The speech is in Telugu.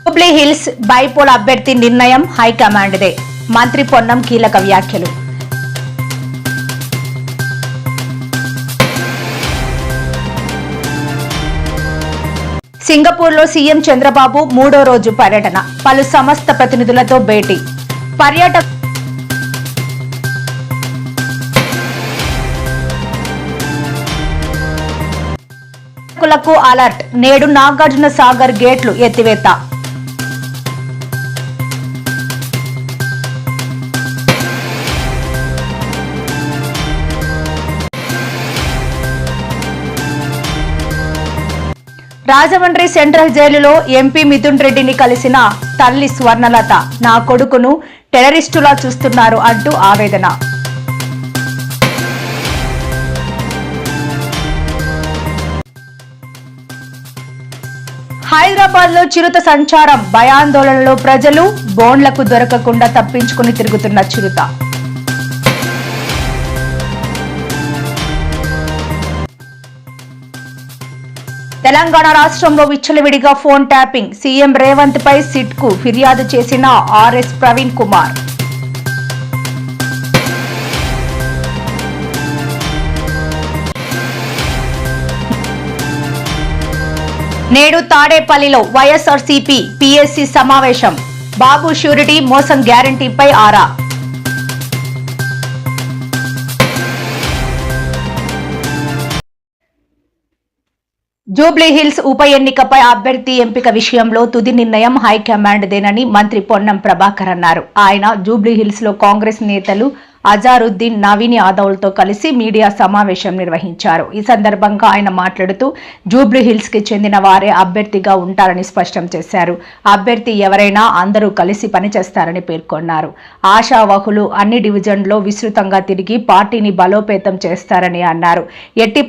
జూబ్లీ హిల్స్ బైపోల్ అభ్యర్థి నిర్ణయం హైకమాండ్దే. మంత్రి పొన్నం కీలక వ్యాఖ్యలు. సింగపూర్లో సీఎం చంద్రబాబు 3వ రోజు పర్యటన. పలు సంస్థ ప్రతినిధులతో భేటీ. పర్యాటకులకు అలర్ట్. నేడు నాగార్జున సాగర్ గేట్లు ఎత్తివేత. రాజమండ్రి సెంట్రల్ జైలులో ఎంపీ మిథున్ రెడ్డిని కలిసిన తల్లి స్వర్ణలత. నా కొడుకును టెర్రరిస్టులా చూస్తున్నారు అంటూ ఆవేదన. హైదరాబాద్ లో చిరుత సంచారం. భయాందోళనలో ప్రజలు. బోన్లకు దొరకకుండా తప్పించుకుని తిరుగుతున్న చిరుత. తెలంగాణ రాష్ట్రంలో విచ్చలవిడిగా ఫోన్ ట్యాపింగ్. సీఎం రేవంత్ పై సిట్ కు ఫిర్యాదు చేసిన ఆర్ఎస్ ప్రవీణ్ కుమార్. నేడు తాడేపల్లిలో వైఎస్ఆర్సీపీ పీఎస్సీ సమావేశం. బాబు ష్యూరిటీ మోసం గ్యారంటీపై ఆరా. జూబ్లీ హిల్స్ ఉప ఎన్నికపై అభ్యర్థి ఎంపిక విషయంలో తుది నిర్ణయం హైకమాండ్దేనని మంత్రి పొన్నం ప్రభాకర్ అన్నారు. ఆయన జూబ్లీ హిల్స్ లో కాంగ్రెస్ నేతలు అజారుద్దీన్, నవీన్ యాదవ్లతో కలిసి మీడియా సమావేశం నిర్వహించారు. ఈ సందర్భంగా ఆయన మాట్లాడుతూ జూబ్లీ హిల్స్ కి చెందిన వారే అభ్యర్థిగా ఉంటారని స్పష్టం చేశారు. అభ్యర్థి ఎవరైనా అందరూ కలిసి పనిచేస్తారని పేర్కొన్నారు. ఆశావహులు అన్ని డివిజన్లో విస్తృతంగా తిరిగి పార్టీని బలోపేతం చేస్తారని అన్నారు. ఎట్టి